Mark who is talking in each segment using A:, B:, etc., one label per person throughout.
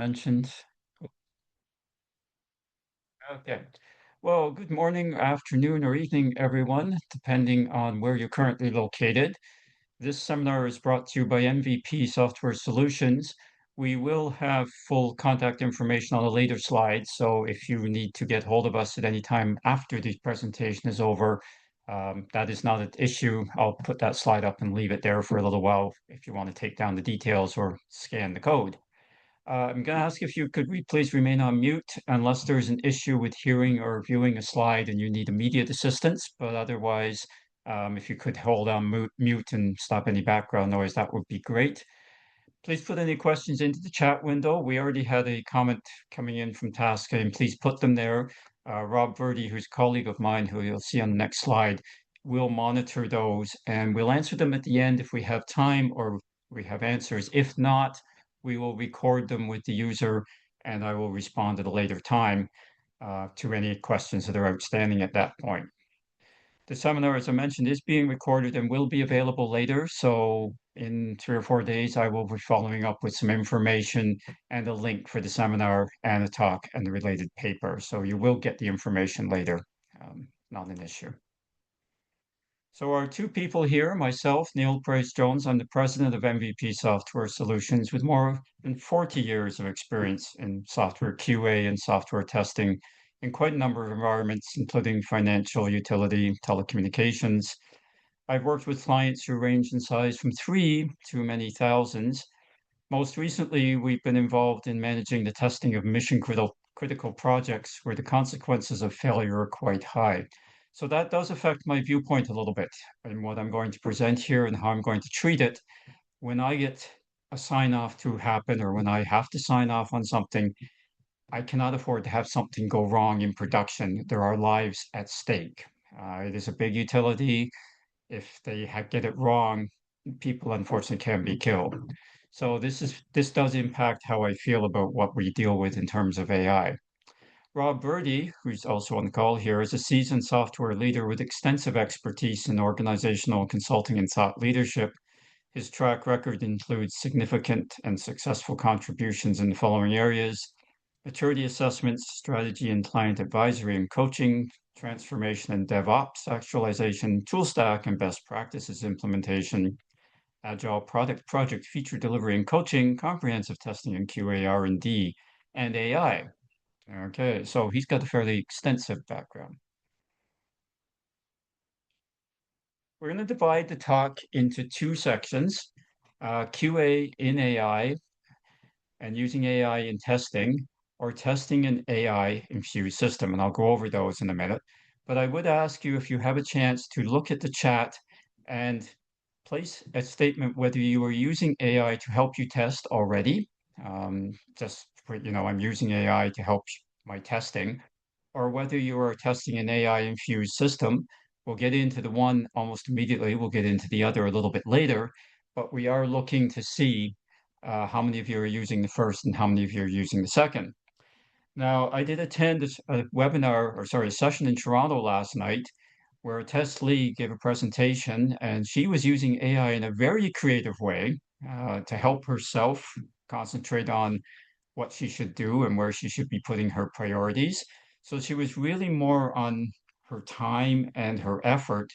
A: mentioned. Okay. Well, good morning, afternoon, or evening, everyone, depending on where you're currently located. This seminar is brought to you by MVP Software Solutions. We will have full contact information on a later slide, so if you need to get hold of us at any time after the presentation is over, that is not an issue. I'll put that slide up and leave it there for a little while if you want to take down the details or scan the code. I'm going to ask if you could please remain on mute unless there's an issue with hearing or viewing a slide and you need immediate assistance. But otherwise, if you could hold on mute and stop any background noise, that would be great. Please put any questions into the chat window. We already had a comment coming in from Tasca, and please put them there. Rob Verdi, who's a colleague of mine, who you'll see on the next slide, will monitor those and we'll answer them at the end if we have time or we have answers. If not, we will record them with the user and I will respond at a later time to any questions that are outstanding at that point. The seminar, as I mentioned, is being recorded and will be available later. So in 3 or 4 days, I will be following up with some information and a link for the seminar and a talk and the related paper. So you will get the information later, not an issue. So our two people here, myself, Neil Price-Jones, I'm the president of MVP Software Solutions with more than 40 years of experience in software QA and software testing in quite a number of environments, including financial, utility, telecommunications. I've worked with clients who range in size from 3 to many thousands. Most recently, we've been involved in managing the testing of mission critical projects where the consequences of failure are quite high. So that does affect my viewpoint a little bit and what I'm going to present here and how I'm going to treat it. When I get a sign off to happen or when I have to sign off on something, I cannot afford to have something go wrong in production. There are lives at stake. It is a big utility. If they get it wrong, people unfortunately can be killed. So this does impact how I feel about what we deal with in terms of AI. Rob Verdi, who's also on the call here, is a seasoned software leader with extensive expertise in organizational consulting and thought leadership. His track record includes significant and successful contributions in the following areas: maturity assessments, strategy and client advisory and coaching, transformation and DevOps, actualization, tool stack and best practices implementation, agile project feature delivery and coaching, comprehensive testing and QA R&D, and AI. Okay, so he's got a fairly extensive background. We're going to divide the talk into two sections, QA in AI and using AI in testing, or testing an AI infused system. And I'll go over those in a minute. But I would ask you if you have a chance to look at the chat and place a statement whether you are using AI to help you test already. Just for, I'm using AI to help my testing, or whether you are testing an AI infused system. We'll get into the one almost immediately. We'll get into the other a little bit later, but we are looking to see how many of you are using the first and how many of you are using the second. Now, I did attend a webinar, or sorry, a session in Toronto last night where Tess Lee gave a presentation and she was using AI in a very creative way to help herself concentrate on what she should do and where she should be putting her priorities. So she was really more on her time and her effort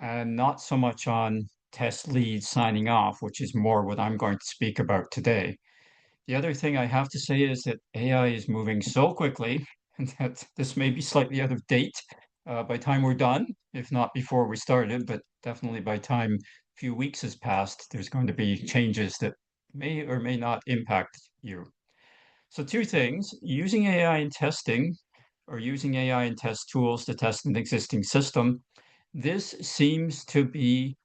A: and not so much on Tess Lee signing off, which is more what I'm going to speak about today. The other thing I have to say is that AI is moving so quickly that this may be slightly out of date by the time we're done, if not before we started, but definitely by time a few weeks has passed, there's going to be changes that may or may not impact you. So two things, using AI in testing or using AI in test tools to test an existing system, this seems to be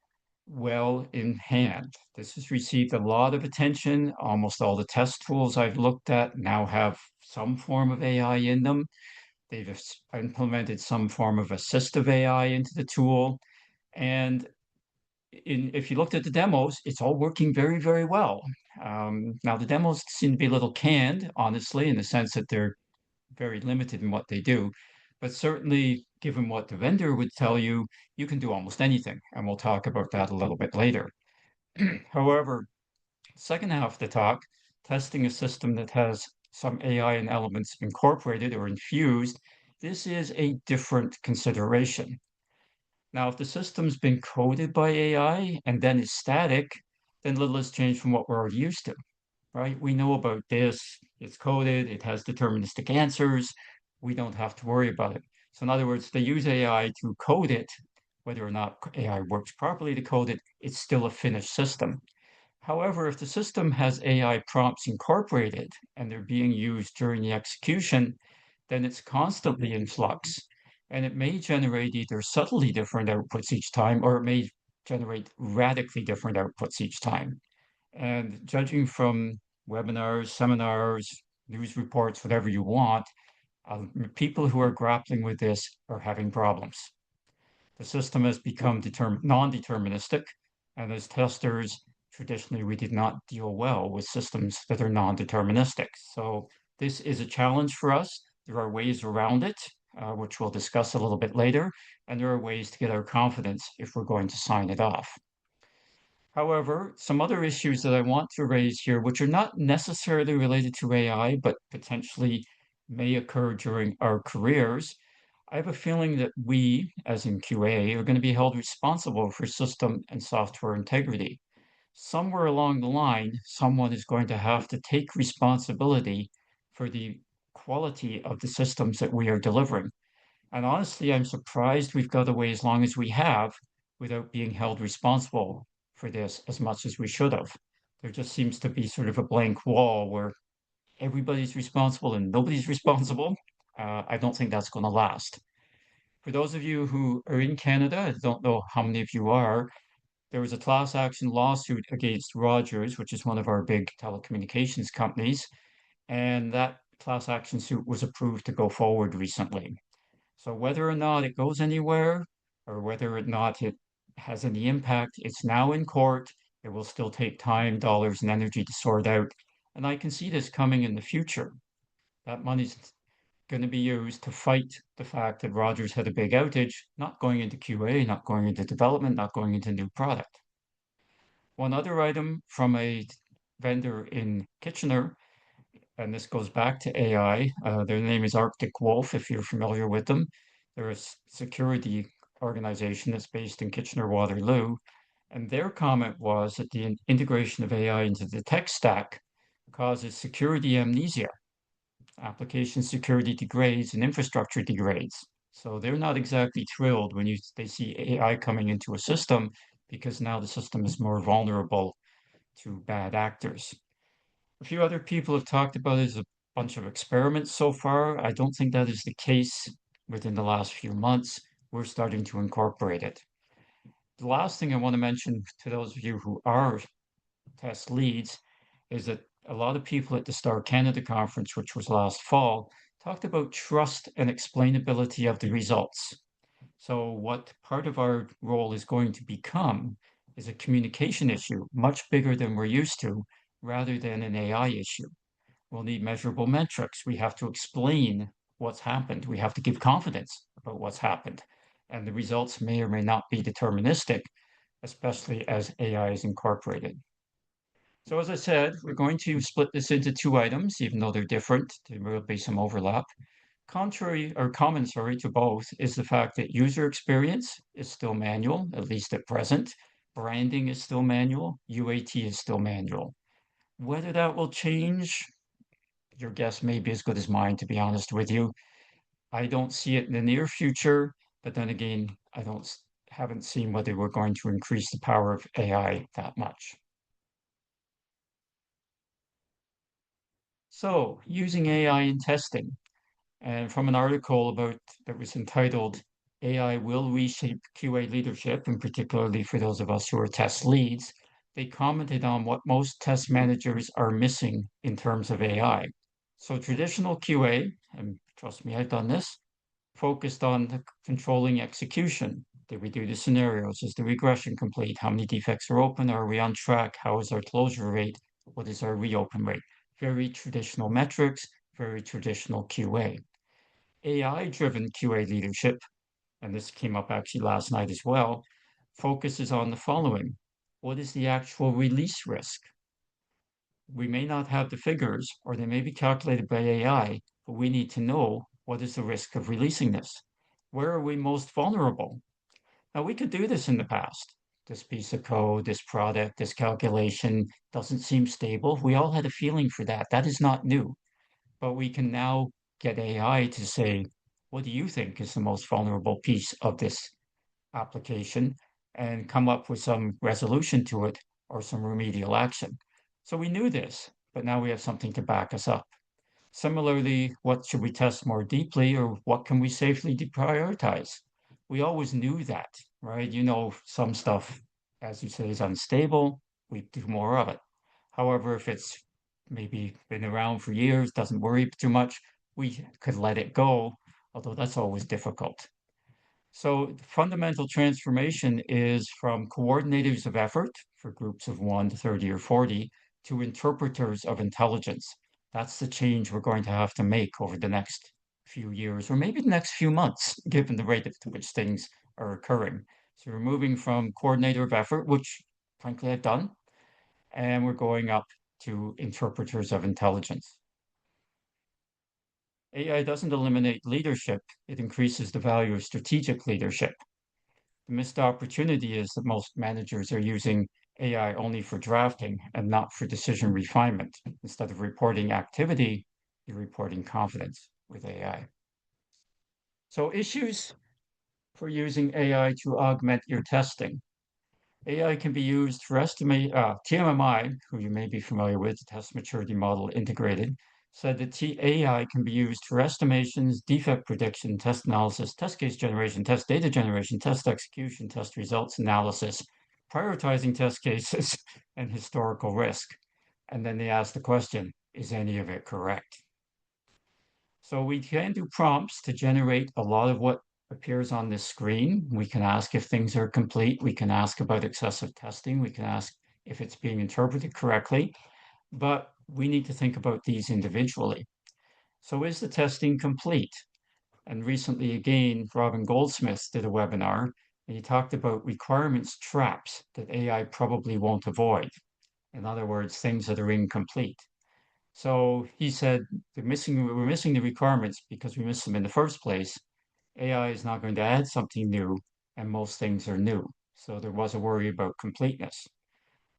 A: well in hand. This has received a lot of attention. Almost all the test tools I've looked at now have some form of AI in them. They've implemented some form of assistive AI into the tool. And if you looked at the demos, it's all working very, very well. Now, the demos seem to be a little canned, honestly, in the sense that they're very limited in what they do. But certainly, given what the vendor would tell you, you can do almost anything. And we'll talk about that a little bit later. However, second half of the talk, testing a system that has some AI and elements incorporated or infused, this is a different consideration. Now, if the system's been coded by AI and then is static, then little has changed from what we're already used to, right? We know about this, it's coded, it has deterministic answers, we don't have to worry about it. So in other words, they use AI to code it, whether or not AI works properly to code it, it's still a finished system. However, if the system has AI prompts incorporated and they're being used during the execution, then it's constantly in flux. And it may generate either subtly different outputs each time, or it may generate radically different outputs each time. And judging from webinars, seminars, news reports, whatever you want, people who are grappling with this are having problems. The system has become non-deterministic, and as testers, traditionally we did not deal well with systems that are non-deterministic. So this is a challenge for us. There are ways around it, which we'll discuss a little bit later, and there are ways to get our confidence if we're going to sign it off. However, some other issues that I want to raise here, which are not necessarily related to AI, but potentially may occur during our careers, I have a feeling that we, as in QA, are going to be held responsible for system and software integrity. Somewhere along the line, someone is going to have to take responsibility for the quality of the systems that we are delivering. And honestly, I'm surprised we've got away as long as we have without being held responsible for this as much as we should have. There just seems to be sort of a blank wall where everybody's responsible and nobody's responsible. I don't think that's going to last. For those of you who are in Canada, I don't know how many of you are, there was a class action lawsuit against Rogers, which is one of our big telecommunications companies, and that class action suit was approved to go forward recently. So whether or not it goes anywhere, or whether or not it has any impact, it's now in court. It will still take time, dollars, and energy to sort out. And I can see this coming in the future. That money's going to be used to fight the fact that Rogers had a big outage, not going into QA, not going into development, not going into new product. One other item from a vendor in Kitchener, and this goes back to AI. Their name is Arctic Wolf, if you're familiar with them. They're a security organization that's based in Kitchener-Waterloo. And their comment was that the integration of AI into the tech stack causes security amnesia. Application security degrades and infrastructure degrades. So they're not exactly thrilled when they see AI coming into a system because now the system is more vulnerable to bad actors. A few other people have talked about it as a bunch of experiments so far. I don't think that is the case within the last few months. We're starting to incorporate it. The last thing I want to mention to those of you who are test leads is that a lot of people at the Star Canada conference, which was last fall, talked about trust and explainability of the results. So what part of our role is going to become is a communication issue, much bigger than we're used to, rather than an AI issue. We'll need measurable metrics. We have to explain what's happened. We have to give confidence about what's happened. And the results may or may not be deterministic, especially as AI is incorporated. So as I said, we're going to split this into two items, even though they're different. There will be some overlap. Contrary or common, sorry, to both is the fact that user experience is still manual, at least at present. Branding is still manual. UAT is still manual. Whether that will change, your guess may be as good as mine, to be honest with you. I don't see it in the near future, but then again, haven't seen whether we're going to increase the power of AI that much. So, using AI in testing, and from an article that was entitled AI Will Reshape QA Leadership, and particularly for those of us who are test leads, they commented on what most test managers are missing in terms of AI. So traditional QA, and trust me, I've done this, focused on controlling execution. Did we do the scenarios? Is the regression complete? How many defects are open? Are we on track? How is our closure rate? What is our reopen rate? Very traditional metrics, very traditional QA. AI-driven QA leadership, and this came up actually last night as well, focuses on the following. What is the actual release risk? We may not have the figures, or they may be calculated by AI, but we need to know what is the risk of releasing this. Where are we most vulnerable? Now, we could do this in the past. This piece of code, this product, this calculation doesn't seem stable. We all had a feeling for that. That is not new. But we can now get AI to say, what do you think is the most vulnerable piece of this application? And come up with some resolution to it or some remedial action. So we knew this, but now we have something to back us up. Similarly, what should we test more deeply or what can we safely deprioritize? We always knew that, right? You know, some stuff, as you say, is unstable, we do more of it. However, if it's maybe been around for years, doesn't worry too much, we could let it go, although that's always difficult. So fundamental transformation is from coordinators of effort for groups of 1 to 30 or 40 to interpreters of intelligence. That's the change we're going to have to make over the next few years, or maybe the next few months, given the rate at which things are occurring. So we're moving from coordinator of effort, which frankly I've done, and we're going up to interpreters of intelligence. AI doesn't eliminate leadership, it increases the value of strategic leadership. The missed opportunity is that most managers are using AI only for drafting and not for decision refinement. Instead of reporting activity, you're reporting confidence with AI. So issues for using AI to augment your testing. AI can be used for estimate, TMMI, who you may be familiar with, the Test Maturity Model Integrated, said that AI can be used for estimations, defect prediction, test analysis, test case generation, test data generation, test execution, test results analysis, prioritizing test cases, and historical risk. And then they ask the question, is any of it correct? So we can do prompts to generate a lot of what appears on this screen. We can ask if things are complete. We can ask about excessive testing. We can ask if it's being interpreted correctly, but we need to think about these individually. So is the testing complete? And recently again, Robin Goldsmith did a webinar and he talked about requirements traps that AI probably won't avoid. In other words, things that are incomplete. So he said we're missing the requirements because we missed them in the first place. AI is not going to add something new, and most things are new. So there was a worry about completeness.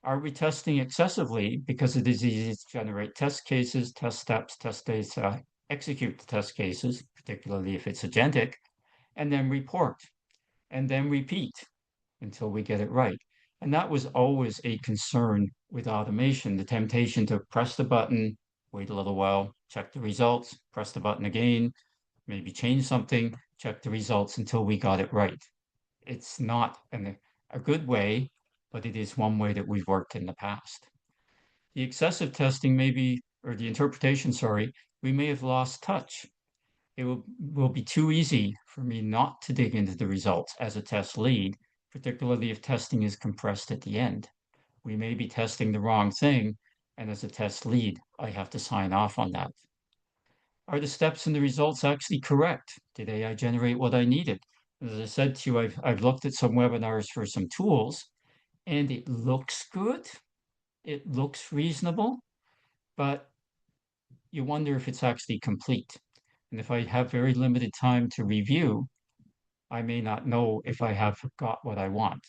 A: Are we testing excessively because it is easy to generate test cases, test steps, test data, execute the test cases, particularly if it's agentic, and then report, and then repeat until we get it right. And that was always a concern with automation, the temptation to press the button, wait a little while, check the results, press the button again, maybe change something, check the results until we got it right. It's not a good way, but it is one way that we've worked in the past. The excessive testing may be, or the interpretation, sorry, we may have lost touch. It will be too easy for me not to dig into the results as a test lead, particularly if testing is compressed at the end. We may be testing the wrong thing, and as a test lead, I have to sign off on that. Are the steps and the results actually correct? Did AI generate what I needed? As I said to you, I've looked at some webinars for some tools, and it looks good. It looks reasonable, but you wonder if it's actually complete. And if I have very limited time to review, I may not know if I have got what I want.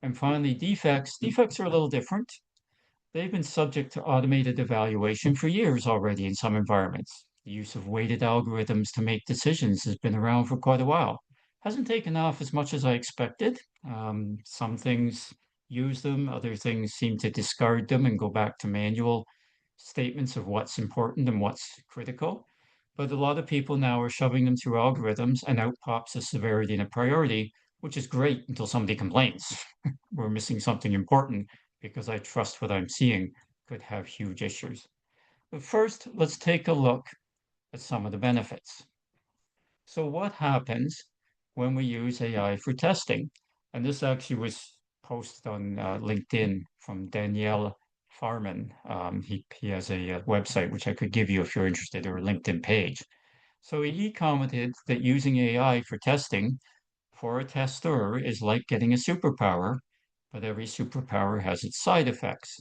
A: And finally, defects. Defects are a little different. They've been subject to automated evaluation for years already in some environments. The use of weighted algorithms to make decisions has been around for quite a while. Hasn't taken off as much as I expected. Some things use them, other things seem to discard them and go back to manual statements of what's important and what's critical. But a lot of people now are shoving them through algorithms, and out pops a severity and a priority, which is great until somebody complains. We're missing something important because I trust what I'm seeing could have huge issues. But first, let's take a look at some of the benefits. So what happens when we use AI for testing? And this actually was posted on LinkedIn from Danielle Farman. He has a website, which I could give you if you're interested, or a LinkedIn page. So he commented that using AI for testing for a tester is like getting a superpower, but every superpower has its side effects.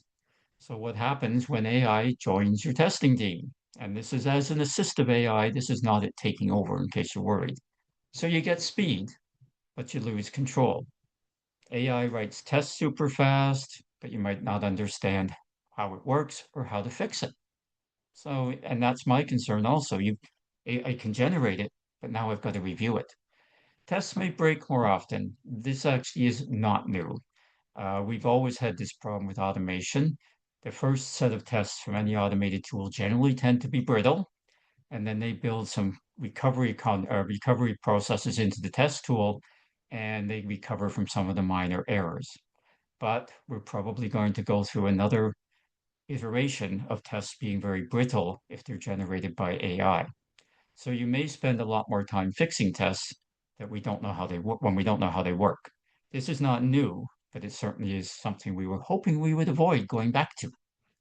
A: So what happens when AI joins your testing team? And this is as an assistive AI, this is not it taking over in case you're worried. So you get speed, but you lose control. AI writes tests super fast, but you might not understand how it works or how to fix it. So, and that's my concern also. AI can generate it, but now I've got to review it. Tests may break more often. This actually is not new. We've always had this problem with automation. The first set of tests from any automated tool generally tend to be brittle, and then they build some recovery processes into the test tool, and they recover from some of the minor errors. But we're probably going to go through another iteration of tests being very brittle if they're generated by AI. So you may spend a lot more time fixing tests that we don't know how they work when we don't know how they work. This is not new, but it certainly is something we were hoping we would avoid going back to.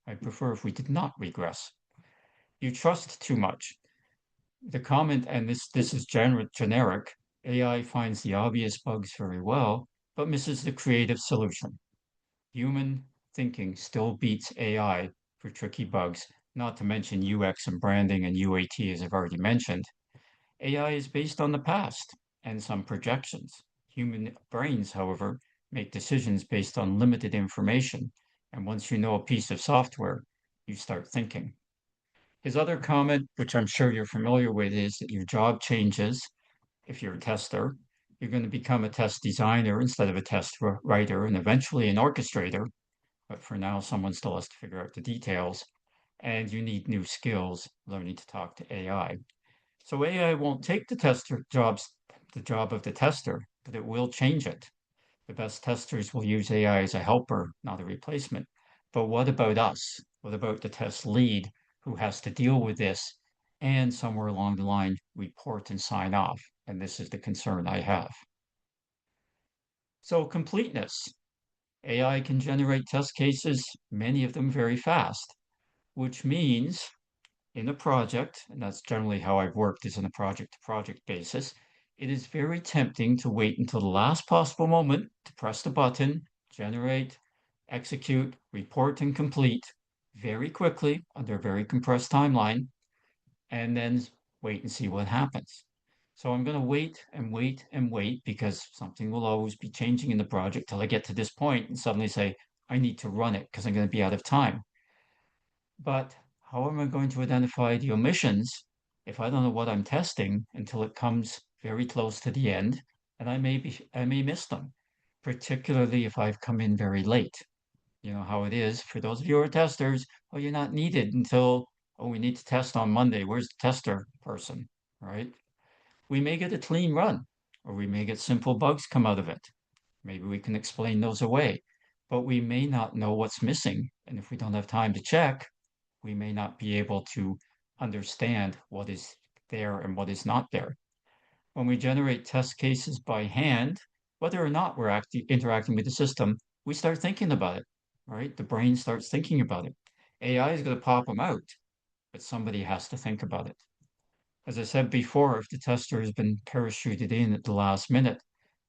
A: I prefer if we did not regress. You trust too much. The comment, and this is generic, AI finds the obvious bugs very well, but misses the creative solution. Human thinking still beats AI for tricky bugs, not to mention UX and branding and UAT, as I've already mentioned. AI is based on the past and some projections. Human brains, however, make decisions based on limited information. And once you know a piece of software, you start thinking. His other comment, which I'm sure you're familiar with, is that your job changes if you're a tester. You're going to become a test designer instead of a test writer and eventually an orchestrator. But for now, someone still has to figure out the details. And you need new skills learning to talk to AI. So AI won't take the job of the tester, but it will change it. The best testers will use AI as a helper, not a replacement. But what about us? What about the test lead who has to deal with this and somewhere along the line report and sign off? And this is the concern I have. So completeness. AI can generate test cases, many of them very fast, which means in a project, and that's generally how I've worked is on a project to project basis, it is very tempting to wait until the last possible moment to press the button, generate, execute, report, and complete very quickly under a very compressed timeline, and then wait and see what happens. So I'm going to wait and wait and wait because something will always be changing in the project till I get to this point and suddenly say, I need to run it because I'm going to be out of time. But how am I going to identify the omissions if I don't know what I'm testing until it comes very close to the end? And I may miss them, particularly if I've come in very late. You know how it is for those of you who are testers. Oh, you're not needed until, oh, we need to test on Monday. Where's the tester person, right? We may get a clean run, or we may get simple bugs come out of it. Maybe we can explain those away, but we may not know what's missing. And if we don't have time to check, we may not be able to understand what is there and what is not there. When we generate test cases by hand, whether or not we're interacting with the system, we start thinking about it, right? The brain starts thinking about it. AI is going to pop them out, but somebody has to think about it. As I said before, if the tester has been parachuted in at the last minute,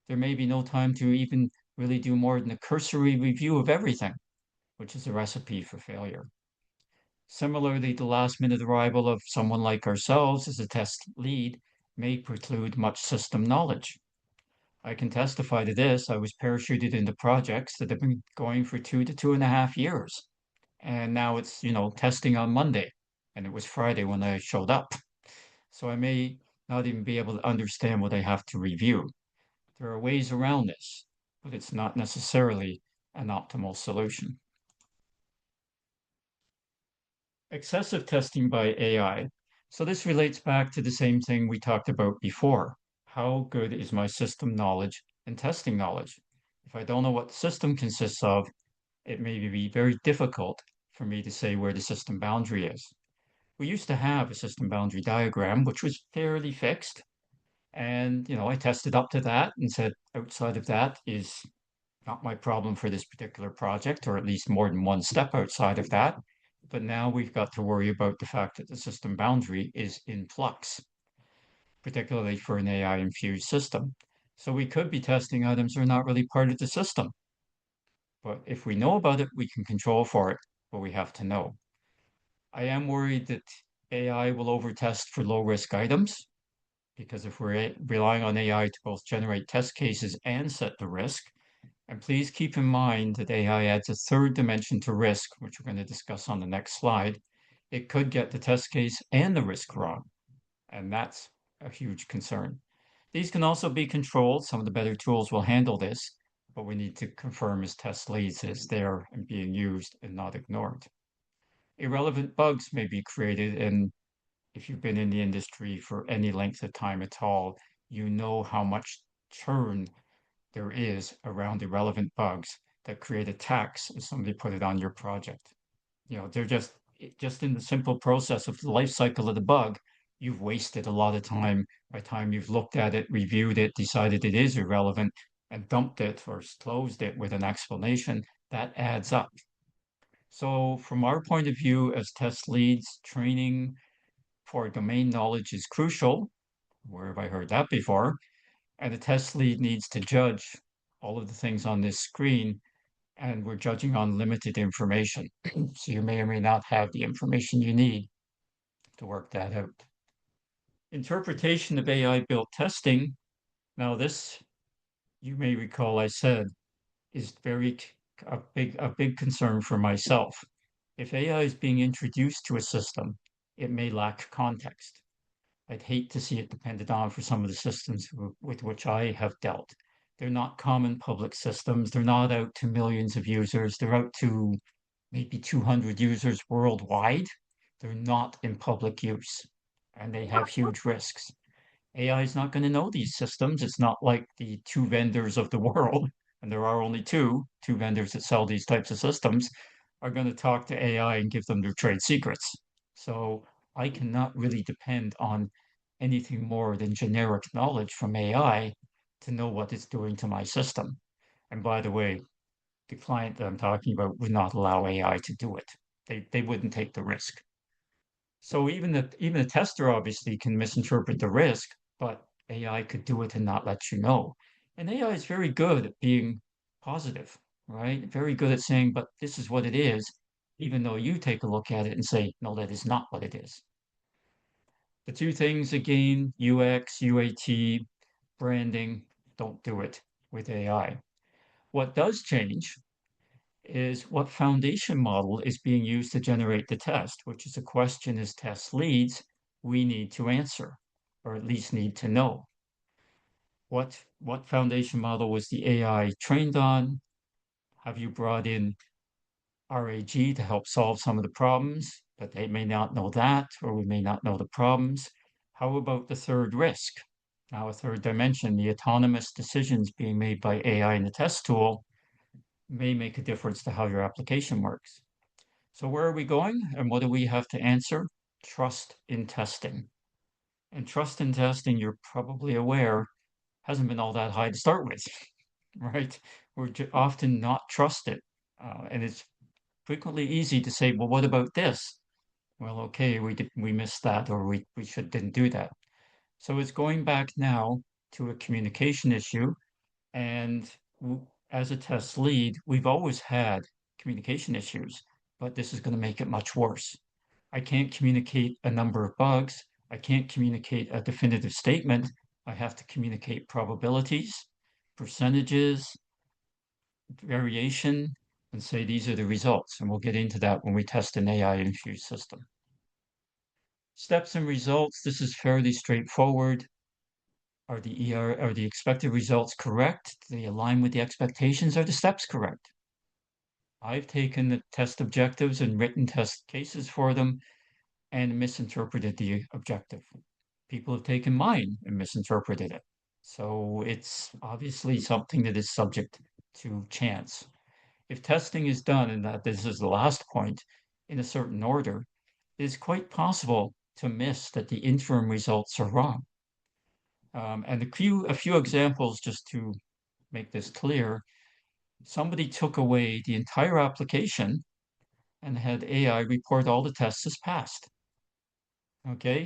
A: there may be no time to even really do more than a cursory review of everything, which is a recipe for failure. Similarly, the last minute arrival of someone like ourselves as a test lead may preclude much system knowledge. I can testify to this. I was parachuted into projects that have been going for 2 to 2.5 years. And now it's, testing on Monday. And it was Friday when I showed up. So I may not even be able to understand what I have to review. There are ways around this, but it's not necessarily an optimal solution. Excessive testing by AI. So this relates back to the same thing we talked about before. How good is my system knowledge and testing knowledge? If I don't know what the system consists of, it may be very difficult for me to say where the system boundary is. We used to have a system boundary diagram, which was fairly fixed. And, I tested up to that and said, outside of that is not my problem for this particular project, or at least more than one step outside of that. But now we've got to worry about the fact that the system boundary is in flux, particularly for an AI infused system. So we could be testing items that are not really part of the system. But if we know about it, we can control for it. but we have to know. I am worried that AI will overtest for low risk items because if we're relying on AI to both generate test cases and set the risk, and please keep in mind that AI adds a third dimension to risk, which we're going to discuss on the next slide. It could get the test case and the risk wrong, and that's a huge concern. These can also be controlled. Some of the better tools will handle this, but we need to confirm as test leads is there and being used and not ignored. Irrelevant bugs may be created, and if you've been in the industry for any length of time at all, you know how much churn there is around irrelevant bugs that create a tax if somebody put it on your project. They're just in the simple process of the life cycle of the bug, you've wasted a lot of time by the time you've looked at it, reviewed it, decided it is irrelevant, and dumped it or closed it with an explanation. That adds up. So from our point of view as test leads, training for domain knowledge is crucial. Where have I heard that before? And the test lead needs to judge all of the things on this screen, and we're judging on limited information. So you may or may not have the information you need to work that out. Interpretation of AI-built testing. Now this, you may recall I said, is a big concern for myself. If AI is being introduced to a system, it may lack context. I'd hate to see it depended on for some of the systems with which I have dealt. They're not common public systems. They're not out to millions of users. They're out to maybe 200 users worldwide. They're not in public use, and they have huge risks. AI is not going to know these systems. It's not like the two vendors of the world, and there are only two vendors that sell these types of systems, are going to talk to AI and give them their trade secrets. So I cannot really depend on anything more than generic knowledge from AI to know what it's doing to my system. And by the way, the client that I'm talking about would not allow AI to do it. They wouldn't take the risk. So even a tester obviously can misinterpret the risk, but AI could do it and not let you know. And AI is very good at being positive, right? Very good at saying, but this is what it is, even though you take a look at it and say, no, that is not what it is. The two things again, UX, UAT, branding, don't do it with AI. What does change is what foundation model is being used to generate the test, which is a question as test leads we need to answer, or at least need to know. What foundation model was the AI trained on? Have you brought in RAG to help solve some of the problems? But they may not know that, or we may not know the problems. How about the third risk? Now, a third dimension, the autonomous decisions being made by AI in the test tool may make a difference to how your application works. So where are we going and what do we have to answer? Trust in testing. And trust in testing, you're probably aware, hasn't been all that high to start with, right? We're often not trusted. And it's frequently easy to say, well, what about this? Well, okay, we missed that or we didn't do that. So it's going back now to a communication issue. And as a test lead, we've always had communication issues, but this is going to make it much worse. I can't communicate a number of bugs. I can't communicate a definitive statement. I have to communicate probabilities, percentages, variation, and say these are the results. And we'll get into that when we test an AI infused system. Steps and results. This is fairly straightforward. Are the expected results correct? Do they align with the expectations? Are the steps correct? I've taken the test objectives and written test cases for them and misinterpreted the objective. People have taken mine and misinterpreted it. So it's obviously something that is subject to chance. If testing is done, and that this is the last point, in a certain order, it is quite possible to miss that the interim results are wrong. And a few examples just to make this clear. Somebody took away the entire application and had AI report all the tests as passed. Okay,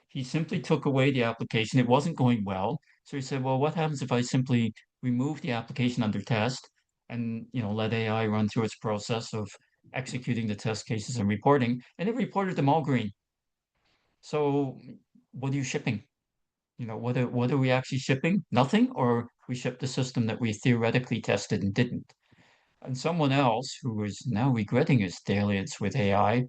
A: he simply took away the application. It wasn't going well. So he said, well, what happens if I simply remove the application under test and let AI run through its process of executing the test cases and reporting, and it reported them all green. So what are you shipping? What are we actually shipping? Nothing? Or we shipped a system that we theoretically tested and didn't. And someone else who is now regretting his dalliance with AI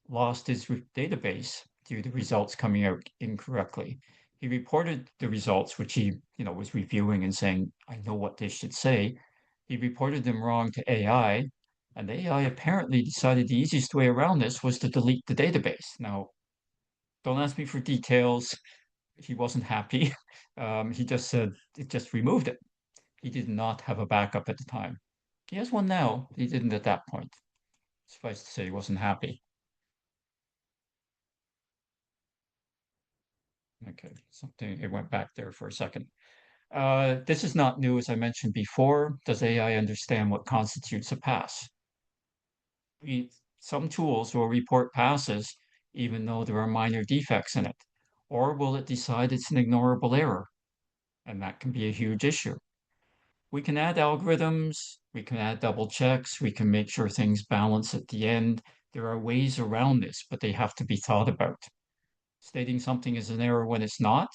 A: lost his database due to results coming out incorrectly. He reported the results, which he was reviewing and saying, I know what they should say. He reported them wrong to AI, and the AI apparently decided the easiest way around this was to delete the database. Now, don't ask me for details. He wasn't happy. He just said it just removed it. He did not have a backup at the time. He has one now. He didn't at that point. Suffice to say, he wasn't happy. Okay, something it went back there for a second. This is not new, as I mentioned before. Does AI understand what constitutes a pass? Some tools will report passes even though there are minor defects in it. Or will it decide it's an ignorable error? And that can be a huge issue. We can add algorithms, we can add double checks, we can make sure things balance at the end. There are ways around this, but they have to be thought about. Stating something is an error when it's not,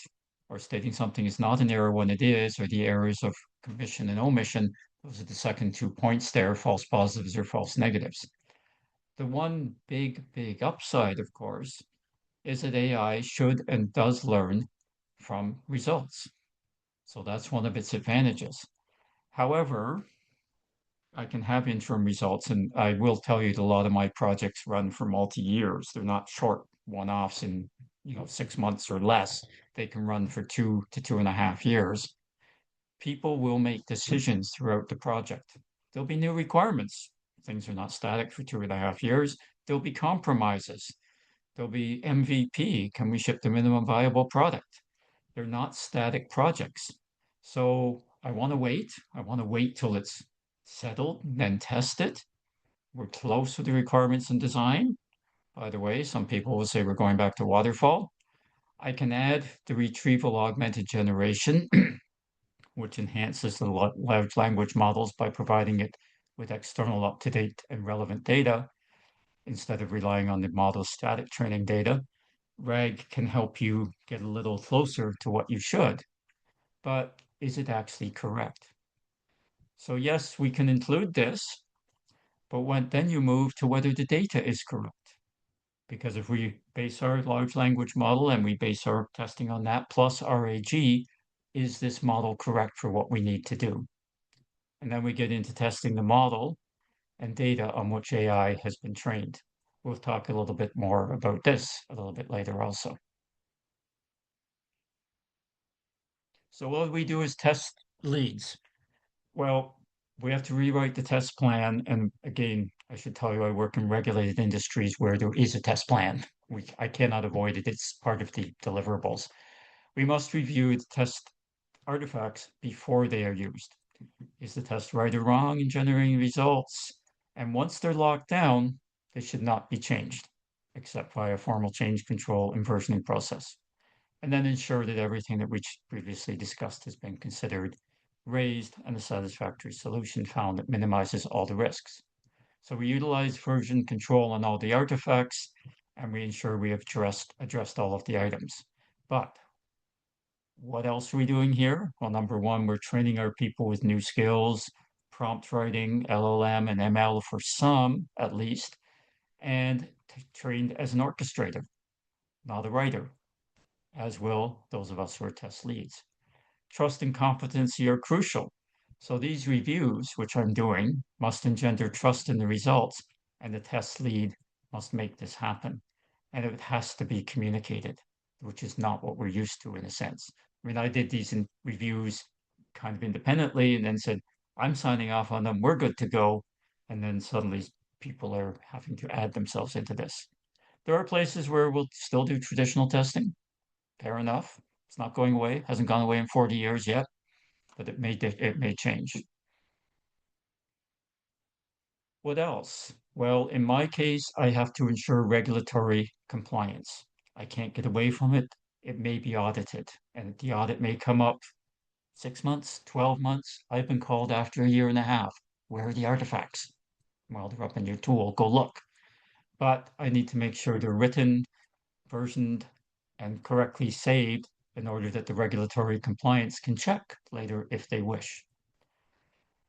A: or stating something is not an error when it is, or the errors of commission and omission, those are the second 2 points there, false positives or false negatives. The one big upside, of course, is that AI should and does learn from results. So that's one of its advantages. However, I can have interim results, and I will tell you that a lot of my projects run for multi-years. They're not short one-offs in 6 months or less. They can run for 2 to 2.5 years. People will make decisions throughout the project. There'll be new requirements. Things are not static for 2.5 years. There'll be compromises. There'll be MVP. Can we ship the minimum viable product? They're not static projects. So I want to wait. I want to wait till it's settled, then test it. We're close with the requirements and design. By the way, some people will say we're going back to waterfall. I can add the retrieval augmented generation, which enhances the large language models by providing it with external up-to-date and relevant data instead of relying on the model's static training data. RAG can help you get a little closer to what you should, but is it actually correct? So yes, we can include this, but then you move to whether the data is correct. Because if we base our large language model and we base our testing on that plus RAG, is this model correct for what we need to do? And then we get into testing the model and data on which AI has been trained. We'll talk a little bit more about this a little bit later also. So what we do is test leads. Well, we have to rewrite the test plan. And again, I should tell you, I work in regulated industries where there is a test plan. I cannot avoid it. It's part of the deliverables. We must review the test artifacts before they are used. Is the test right or wrong in generating results? And once they're locked down, they should not be changed, except via formal change control and versioning process. And then ensure that everything that we previously discussed has been considered, raised, and a satisfactory solution found that minimizes all the risks. So we utilize version control on all the artifacts, and we ensure we have addressed all of the items. But what else are we doing here? Well, number one, we're training our people with new skills, prompt writing, LLM, and ML for some, at least, and trained as an orchestrator, not a writer, as will those of us who are test leads. Trust and competency are crucial. So these reviews, which I'm doing, must engender trust in the results, and the test lead must make this happen. And it has to be communicated, which is not what we're used to in a sense. I mean, I did these reviews kind of independently and then said, I'm signing off on them, we're good to go. And then suddenly people are having to add themselves into this. There are places where we'll still do traditional testing. Fair enough. It's not going away, hasn't gone away in 40 years yet, but it may change. What else? Well, in my case, I have to ensure regulatory compliance. I can't get away from it. It may be audited, and the audit may come up 6 months, 12 months. I've been called after a year and a half. Where are the artifacts? While they're up in your tool, go look. But I need to make sure they're written, versioned, and correctly saved in order that the regulatory compliance can check later if they wish.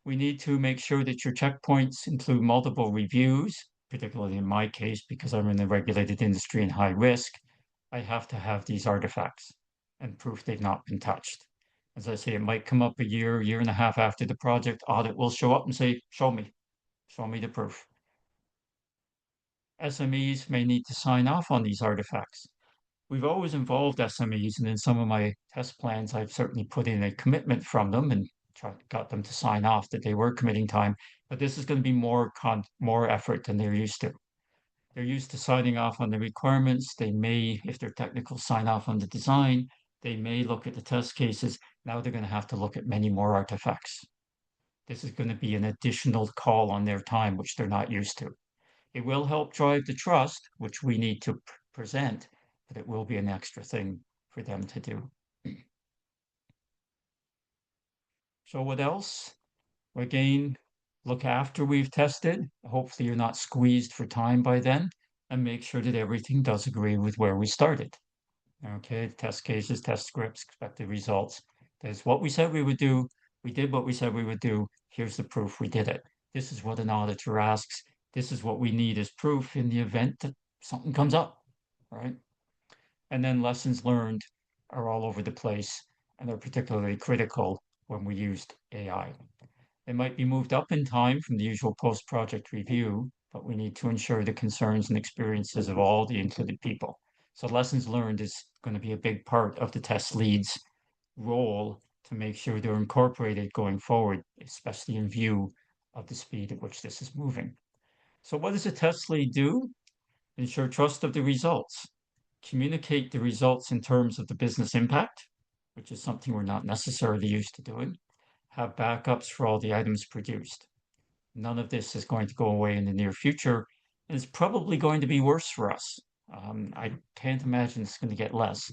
A: We need to make sure that your checkpoints include multiple reviews, particularly in my case, because I'm in the regulated industry and high risk. I have to have these artifacts and proof they've not been touched. As I say, it might come up a year and a half after the project audit will show up and say, show me the proof. SMEs may need to sign off on these artifacts. We've always involved SMEs, and in some of my test plans, I've certainly put in a commitment from them and got them to sign off that they were committing time. But this is going to be more effort than they're used to. They're used to signing off on the requirements. They may, if they're technical, sign off on the design. They may look at the test cases. Now they're going to have to look at many more artifacts. This is going to be an additional call on their time, which they're not used to. It will help drive the trust, which we need to present, but it will be an extra thing for them to do. So what else? Again, look after we've tested. Hopefully you're not squeezed for time by then, and make sure that everything does agree with where we started. Okay, test cases, test scripts, expected results. That's what we said we would do. We did what we said we would do. Here's the proof we did it. This is what an auditor asks. This is what we need as proof in the event that something comes up, right? And then lessons learned are all over the place, and they're particularly critical when we used AI. They might be moved up in time from the usual post-project review, but we need to ensure the concerns and experiences of all the included people. So lessons learned is going to be a big part of the test lead's role to make sure they're incorporated going forward, especially in view of the speed at which this is moving. So what does a test lead do? Ensure trust of the results. Communicate the results in terms of the business impact, which is something we're not necessarily used to doing. Have backups for all the items produced. None of this is going to go away in the near future, and it's probably going to be worse for us. I can't imagine it's going to get less.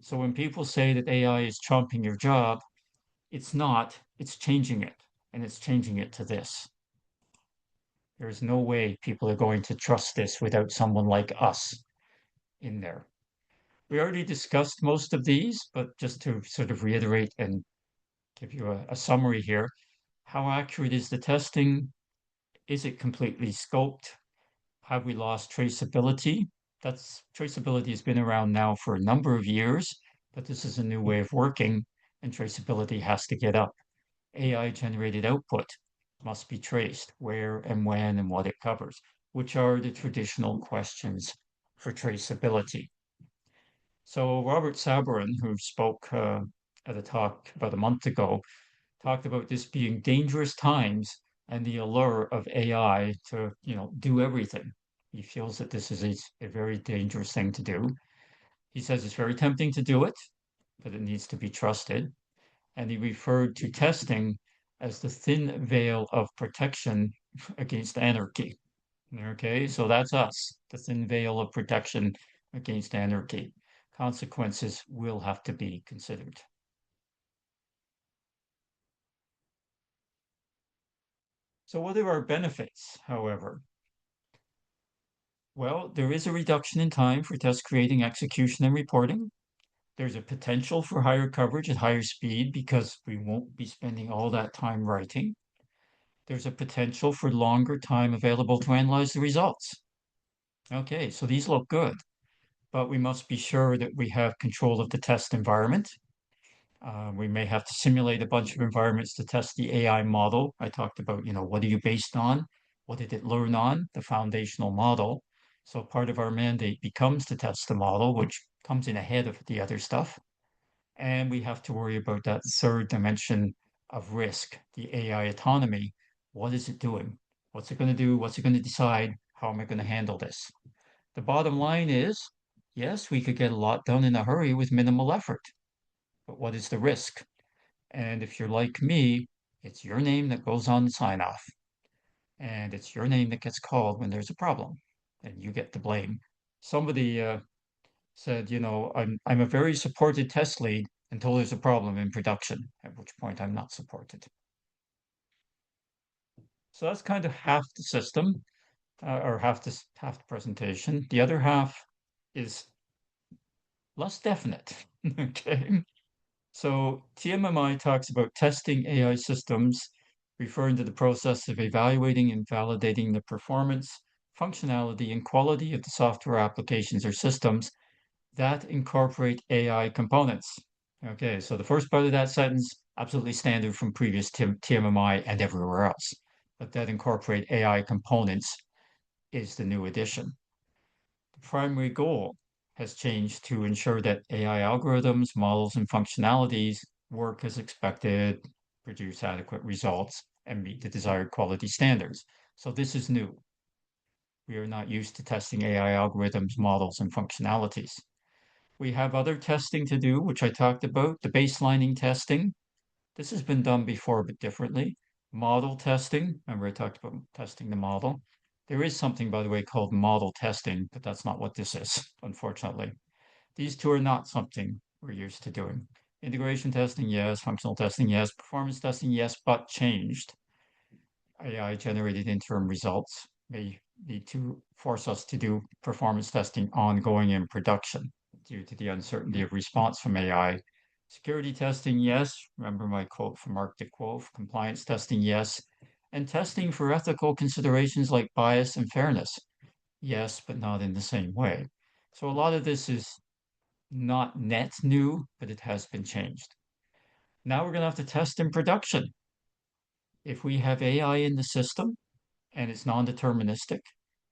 A: So when people say that AI is chomping your job, it's not, it's changing it, and it's changing it to this. There's no way people are going to trust this without someone like us in there. We already discussed most of these, but just to sort of reiterate and give you a summary here, how accurate is the testing? Is it completely scoped? Have we lost traceability? Traceability has been around now for a number of years, but this is a new way of working, and traceability has to get up. AI generated output must be traced, where and when and what it covers, which are the traditional questions for traceability. So Robert Sabourin, who spoke at a talk about a month ago, talked about this being dangerous times and the allure of AI to, do everything. He feels that this is a very dangerous thing to do. He says it's very tempting to do it, but it needs to be trusted. And he referred to testing as the thin veil of protection against anarchy. Okay, so that's us, the thin veil of protection against anarchy. Consequences will have to be considered. So what are our benefits, however? Well, there is a reduction in time for test creating, execution, and reporting. There's a potential for higher coverage at higher speed because we won't be spending all that time writing. There's a potential for longer time available to analyze the results. Okay, so these look good, but we must be sure that we have control of the test environment. We may have to simulate a bunch of environments to test the AI model. I talked about, what are you based on? What did it learn on? The foundational model. So part of our mandate becomes to test the model, which comes in ahead of the other stuff. And we have to worry about that third dimension of risk, the AI autonomy. What is it doing? What's it going to do? What's it going to decide? How am I going to handle this? The bottom line is, yes, we could get a lot done in a hurry with minimal effort, but what is the risk? And if you're like me, it's your name that goes on the sign off, and it's your name that gets called when there's a problem, and you get the blame. Somebody said, I'm a very supported test lead until there's a problem in production, at which point I'm not supported. So that's kind of half the system, or half the presentation. The other half is less definite. Okay. So TMMI talks about testing AI systems, referring to the process of evaluating and validating the performance, functionality, and quality of the software applications or systems that incorporate AI components. Okay, so the first part of that sentence, absolutely standard from previous TMMI and everywhere else, but that incorporate AI components is the new addition. The primary goal has changed to ensure that AI algorithms, models, and functionalities work as expected, produce adequate results, and meet the desired quality standards. So this is new. We are not used to testing AI algorithms, models, and functionalities. We have other testing to do, which I talked about, the baselining testing. This has been done before, but differently. Model testing. Remember, I talked about testing the model. There is something, by the way, called model testing, but that's not what this is, unfortunately. These two are not something we're used to doing. Integration testing, yes. Functional testing, yes. Performance testing, yes, but changed. AI generated interim results may need to force us to do performance testing ongoing in production due to the uncertainty of response from AI. Security testing, yes. Remember my quote from Arctic Wolf. Compliance testing, yes. And testing for ethical considerations like bias and fairness, yes, but not in the same way. So a lot of this is not net new, but it has been changed. Now we're going to have to test in production. If we have AI in the system and it's non-deterministic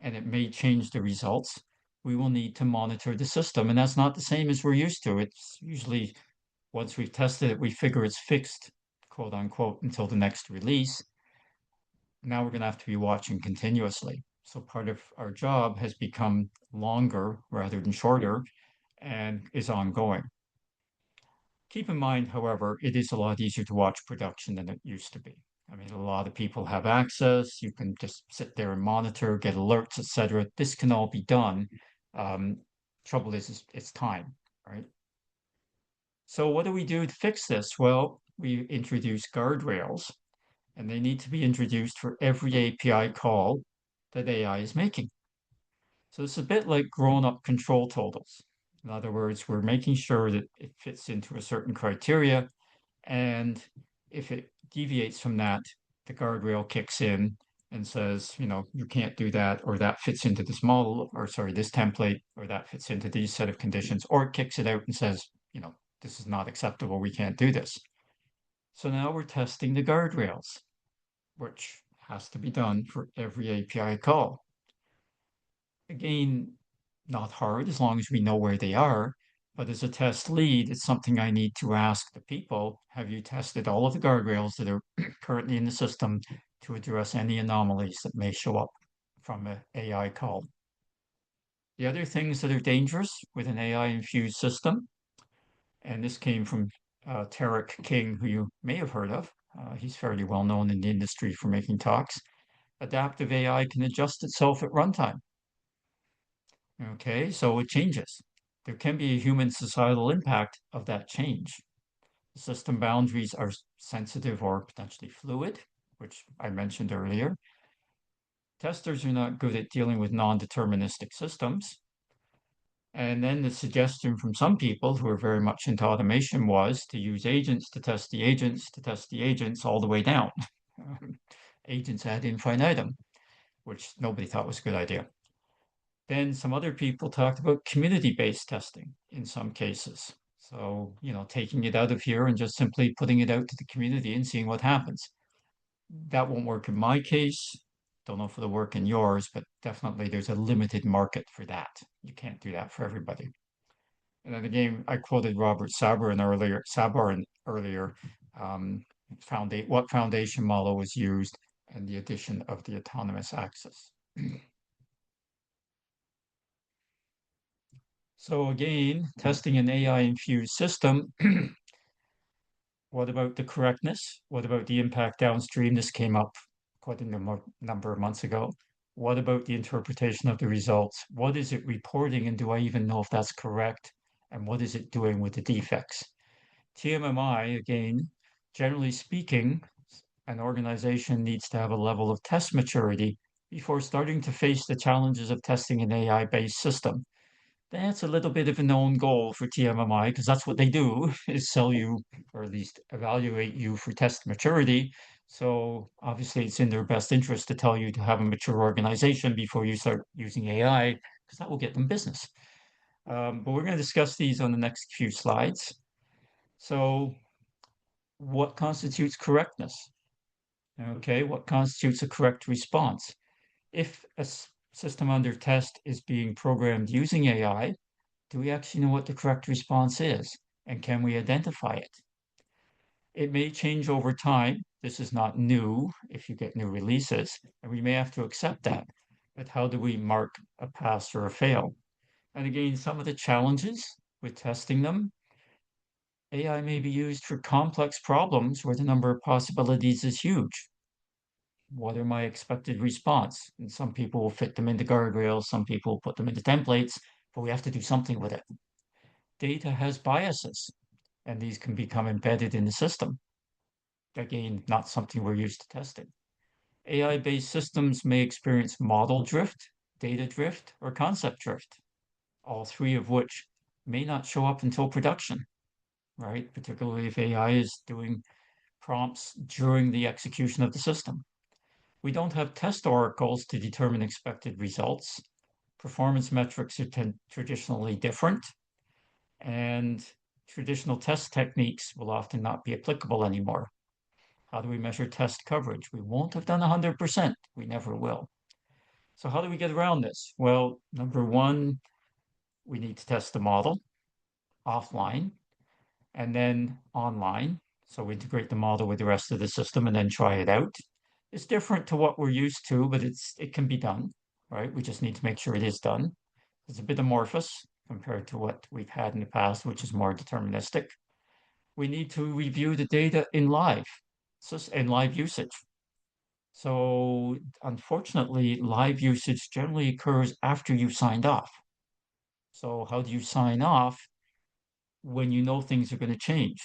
A: and it may change the results, we will need to monitor the system. And that's not the same as we're used to. It's usually once we've tested it, we figure it's fixed, quote unquote, until the next release. Now we're going to have to be watching continuously. So part of our job has become longer rather than shorter and is ongoing. Keep in mind, however, it is a lot easier to watch production than it used to be. I mean, a lot of people have access. You can just sit there and monitor, get alerts, etc. This can all be done. Um, Trouble is, it's time, right? So what do we do to fix this? Well, we introduce guardrails, and they need to be introduced for every API call that AI is making. So it's a bit like grown-up control totals. In other words, we're making sure that it fits into a certain criteria, and if it deviates from that, the guardrail kicks in and says, you can't do that, or that fits into this model, or sorry, this template, or that fits into these set of conditions, or it kicks it out and says, this is not acceptable, we can't do this. So now we're testing the guardrails, which has to be done for every API call. Again, not hard as long as we know where they are. But as a test lead, it's something I need to ask the people, have you tested all of the guardrails that are currently in the system to address any anomalies that may show up from an AI call? The other things that are dangerous with an AI-infused system, and this came from Tarek King, who you may have heard of. He's fairly well known in the industry for making talks. Adaptive AI can adjust itself at runtime. Okay, so it changes. There can be a human societal impact of that change. System boundaries are sensitive or potentially fluid, which I mentioned earlier. Testers are not good at dealing with non-deterministic systems. And then the suggestion from some people who are very much into automation was to use agents to test the agents to test the agents all the way down. Agents ad infinitum, which nobody thought was a good idea. Then some other people talked about community-based testing in some cases. So, taking it out of here and just simply putting it out to the community and seeing what happens. That won't work in my case. Don't know if it'll work in yours, but definitely there's a limited market for that. You can't do that for everybody. And then again, I quoted Robert Sabourin earlier. What foundation model was used and the addition of the autonomous axis. So again, testing an AI-infused system. What about the correctness? What about the impact downstream? This came up quite a number of months ago. What about the interpretation of the results? What is it reporting, and do I even know if that's correct? And what is it doing with the defects? TMMI, again, generally speaking, An organization needs to have a level of test maturity before starting to face the challenges of testing an AI-based system. That's a little bit of a known goal for TMMI because that's what they do is sell you or at least evaluate you for test maturity. So obviously it's in their best interest to tell you to have a mature organization before you start using AI because that will get them business. But we're going to discuss these on the next few slides. So what constitutes correctness? Okay, what constitutes a correct response? If a system under test is being programmed using AI, do we actually know what the correct response is? And can we identify it? It may change over time. This is not new if you get new releases, and we may have to accept that. But how do we mark a pass or a fail? And again, some of the challenges with testing them, AI may be used for complex problems where the number of possibilities is huge. What are my expected response? And some people will fit them into guardrails, some people will put them into templates, but we have to do something with it. Data has biases, and these can become embedded in the system. Again, not something we're used to testing. AI-based systems may experience model drift, data drift, or concept drift, all three of which may not show up until production, right? Particularly if AI is doing prompts during the execution of the system. We don't have test oracles to determine expected results. Performance metrics are traditionally different, and traditional test techniques will often not be applicable anymore. How do we measure test coverage? We won't have done 100%. We never will. So how do we get around this? Well, number one, we need to test the model offline and then online. So we integrate the model with the rest of the system and then try it out. It's different to what we're used to, but it can be done, right? We just need to make sure it is done. It's a bit amorphous compared to what we've had in the past, which is more deterministic. We need to review the data in live, so in live usage. So unfortunately, live usage generally occurs after you've signed off. So how do you sign off when you know things are going to change?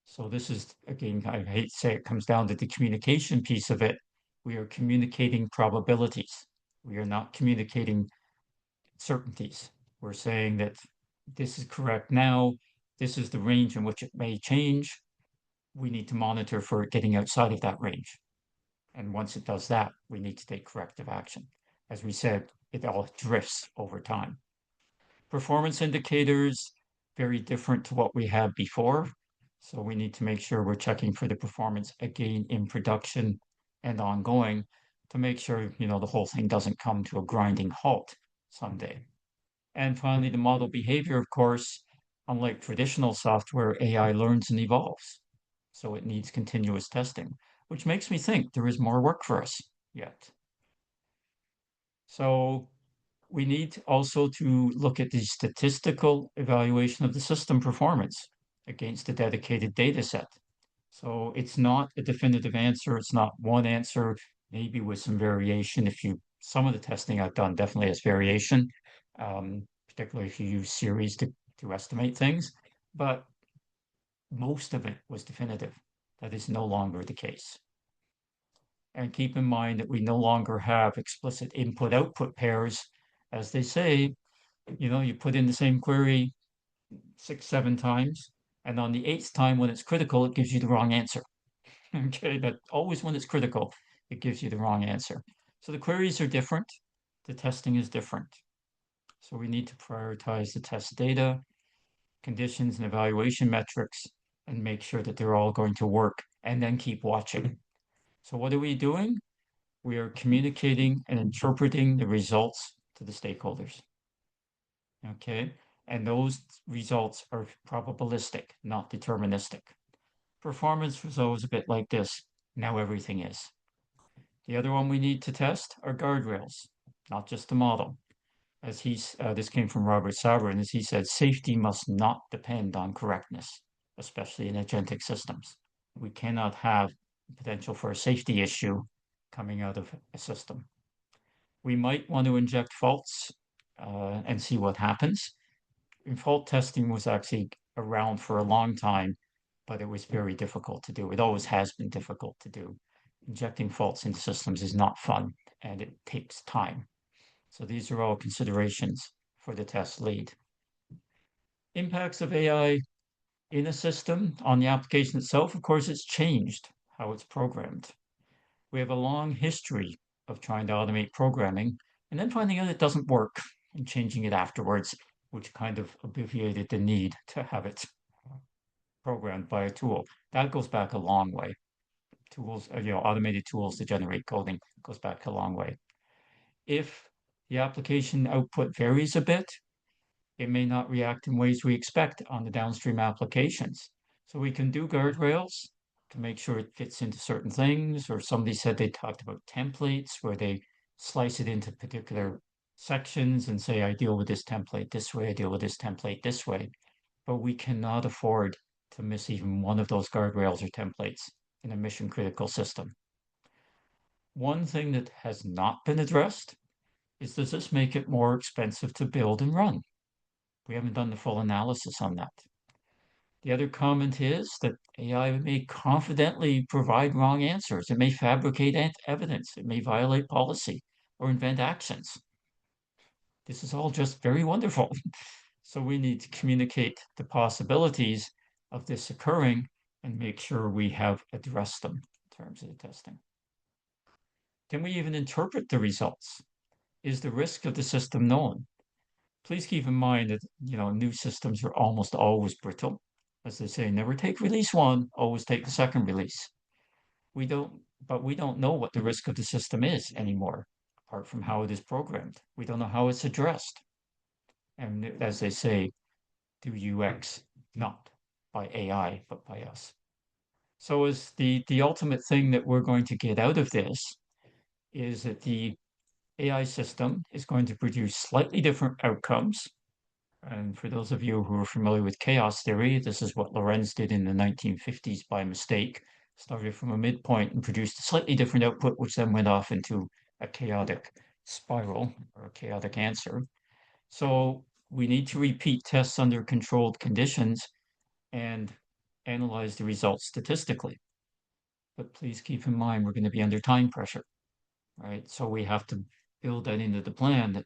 A: So this is, again, I hate to say it comes down to the communication piece of it. We are communicating probabilities. We are not communicating certainties. We're saying that this is correct now. This is the range in which it may change. We need to monitor for it getting outside of that range. And once it does that, we need to take corrective action. As we said, it all drifts over time. Performance indicators, very different to what we had before. So we need to make sure we're checking for the performance again in production and ongoing to make sure, the whole thing doesn't come to a grinding halt someday. And finally, the model behavior, of course, unlike traditional software, AI learns and evolves. So it needs continuous testing, which makes me think there is more work for us yet. So we need also to look at the statistical evaluation of the system performance against a dedicated data set. So it's not a definitive answer. It's not one answer, maybe with some variation. Some of the testing I've done definitely has variation, particularly if you use series to estimate things, but most of it was definitive. That is no longer the case. And keep in mind that we no longer have explicit input-output pairs. As they say, you put in the same query 6, 7 times, and on the 8th time when it's critical, it gives you the wrong answer. Okay, but always when it's critical, it gives you the wrong answer. So the queries are different, the testing is different. So we need to prioritize the test data, conditions and evaluation metrics, and make sure that they're all going to work, and then keep watching. So what are we doing? We are communicating and interpreting the results to the stakeholders. Okay, and those results are probabilistic, not deterministic. Performance was always a bit like this. Now everything is. The other one we need to test are guardrails, not just the model. This came from Robert Sabrin, as he said, safety must not depend on correctness, especially in agentic systems. We cannot have potential for a safety issue coming out of a system. We might want to inject faults and see what happens. And fault testing was actually around for a long time but it was very difficult to do. It always has been difficult to do. Injecting faults into systems is not fun and it takes time. So these are all considerations for the test lead. Impacts of AI in a system on the application itself, of course, it's changed how it's programmed. We have a long history of trying to automate programming and then finding out it doesn't work and changing it afterwards, which kind of obviated the need to have it programmed by a tool. That goes back a long way. Tools, automated tools to generate coding goes back a long way. If the application output varies a bit, it may not react in ways we expect on the downstream applications. So we can do guardrails to make sure it fits into certain things, or somebody said they talked about templates where they slice it into particular sections and say, I deal with this template this way, I deal with this template this way. But we cannot afford to miss even one of those guardrails or templates in a mission critical system. One thing that has not been addressed is, does this make it more expensive to build and run? We haven't done the full analysis on that. The other comment is that AI may confidently provide wrong answers. It may fabricate evidence. It may violate policy or invent actions. This is all just very wonderful. So we need to communicate the possibilities of this occurring and make sure we have addressed them in terms of the testing. Can we even interpret the results? Is the risk of the system known? Please keep in mind that new systems are almost always brittle. As they say, never take release one, always take the second release. We don't know what the risk of the system is anymore, apart from how it is programmed. We don't know how it's addressed. And as they say, do UX not by AI, but by us. So is the ultimate thing that we're going to get out of this is that the AI system is going to produce slightly different outcomes. And for those of you who are familiar with chaos theory, this is what Lorenz did in the 1950s by mistake. Started from a midpoint and produced a slightly different output, which then went off into a chaotic spiral or a chaotic answer. So we need to repeat tests under controlled conditions and analyze the results statistically. But please keep in mind, we're going to be under time pressure, right? So we have to build that into the plan that,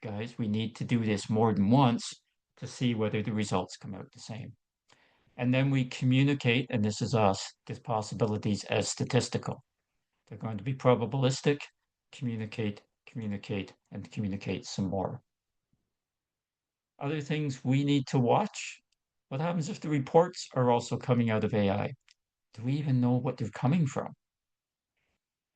A: guys, we need to do this more than once to see whether the results come out the same. And then we communicate, and this is us, these possibilities as statistical. They're going to be probabilistic, communicate, and communicate some more. Other things we need to watch. What happens if the reports are also coming out of AI? Do we even know what they're coming from?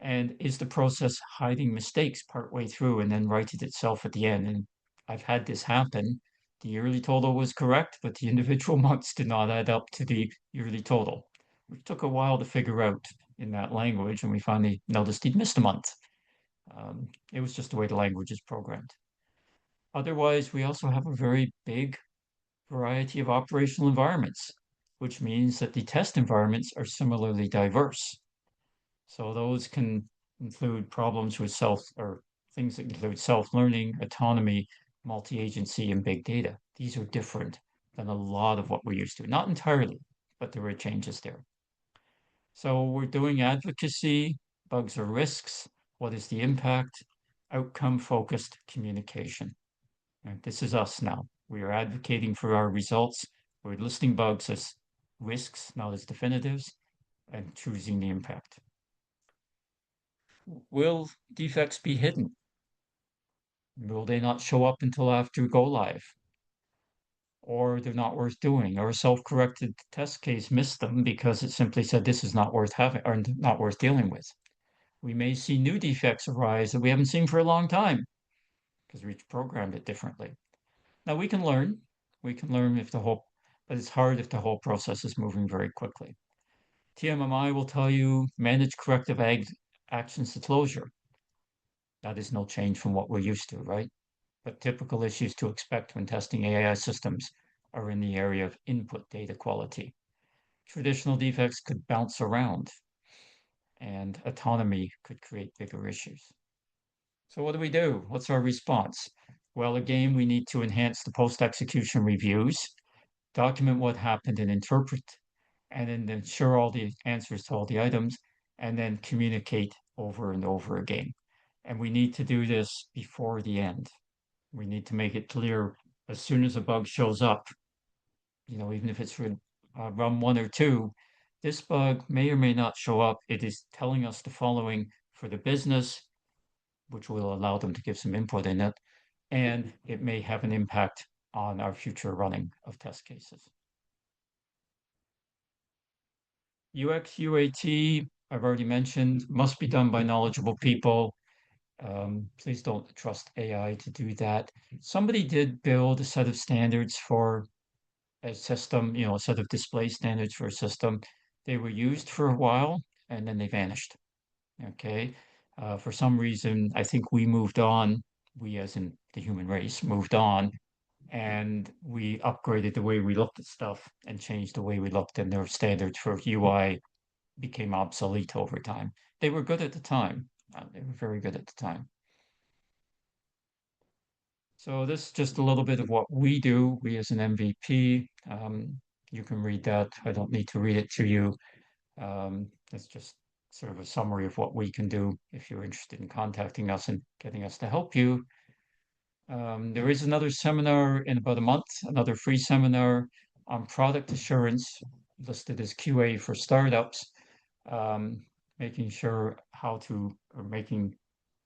A: And is the process hiding mistakes partway through and then righted itself at the end? And I've had this happen. The yearly total was correct, but the individual months did not add up to the yearly total, which took a while to figure out in that language, and we finally noticed he'd missed a month. It was just the way the language is programmed. Otherwise, we also have a very big variety of operational environments, which means that the test environments are similarly diverse. So those can include problems with things that include self-learning, autonomy, multi-agency, and big data. These are different than a lot of what we're used to. Not entirely, but there are changes there. So we're doing advocacy, bugs or risks, what is the impact, outcome-focused communication. And this is us now. We are advocating for our results. We're listing bugs as risks, not as definitives, and choosing the impact. Will defects be hidden? Will they not show up until after go live? Or they're not worth doing, or a self-corrected test case missed them because it simply said this is not worth having or not worth dealing with. We may see new defects arise that we haven't seen for a long time because we programmed it differently. Now we can learn if but it's hard if the whole process is moving very quickly. TMMI will tell you manage corrective actions to closure. That is no change from what we're used to, right? But typical issues to expect when testing AI systems are in the area of input data quality. Traditional defects could bounce around, and autonomy could create bigger issues. So what do we do? What's our response? Well, again, we need to enhance the post-execution reviews, document what happened and interpret and then ensure all the answers to all the items, and then communicate over and over again. And we need to do this before the end. We need to make it clear as soon as a bug shows up, even if it's for run 1 or 2, this bug may or may not show up. It is telling us the following for the business, which will allow them to give some input in it, and it may have an impact on our future running of test cases. UX, UAT, I've already mentioned, must be done by knowledgeable people. Please don't trust AI to do that. Somebody did build a set of standards for a system, a set of display standards for a system. They were used for a while and then they vanished. Okay. For some reason, I think we moved on. We, as in the human race, moved on and we upgraded the way we looked at stuff and changed the way we looked, and their standards for UI became obsolete over time. They were good at the time. They were very good at the time. So this is just a little bit of what we do, we as an MVP. You can read that. I don't need to read it to you. It's just sort of a summary of what we can do if you're interested in contacting us and getting us to help you. There is another seminar in about a month, another free seminar on product assurance, listed as QA for startups, um, making sure how to, or making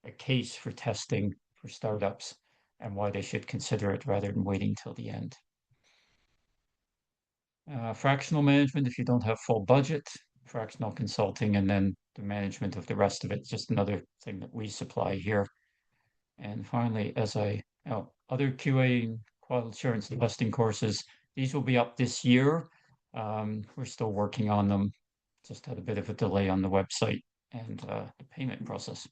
A: a case for testing for startups and why they should consider it rather than waiting till the end. Fractional management, if you don't have full budget, fractional consulting, and then the management of the rest of it, just another thing that we supply here. And finally, other QA quality assurance testing courses, these will be up this year. We're still working on them. Just had a bit of a delay on the website and the payment process.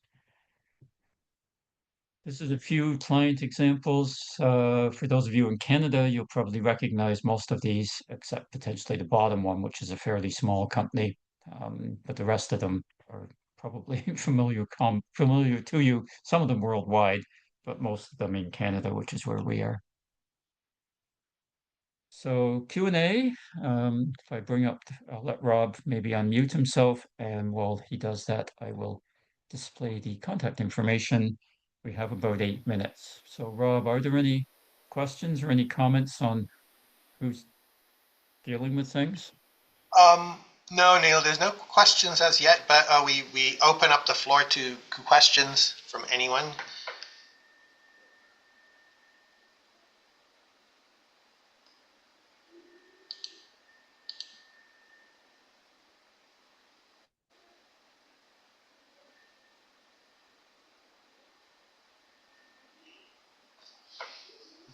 A: This is a few client examples. For those of you in Canada, you'll probably recognize most of these, except potentially the bottom one, which is a fairly small company. But the rest of them are probably familiar to you, some of them worldwide, but most of them in Canada, which is where we are. So Q&A, if I bring up, I'll let Rob maybe unmute himself, and while he does that, I will display the contact information. We have about 8 minutes. So Rob, are there any questions or any comments on who's dealing with things?
B: No, Neil, there's no questions as yet, but we open up the floor to questions from anyone.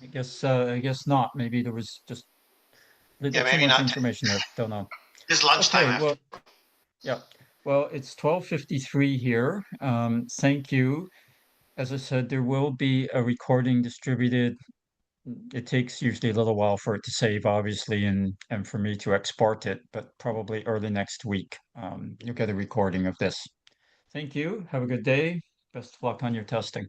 A: I guess not. Maybe there was just a
B: Yeah,
A: little too
B: maybe
A: much
B: not.
A: information there. Don't know.
B: It's lunchtime
A: Okay,
B: after.
A: well, yeah. Well, it's 12:53 here. Thank you. As I said, there will be a recording distributed. It takes usually a little while for it to save, obviously, and for me to export it, but probably early next week, you'll get a recording of this. Thank you. Have a good day. Best of luck on your testing.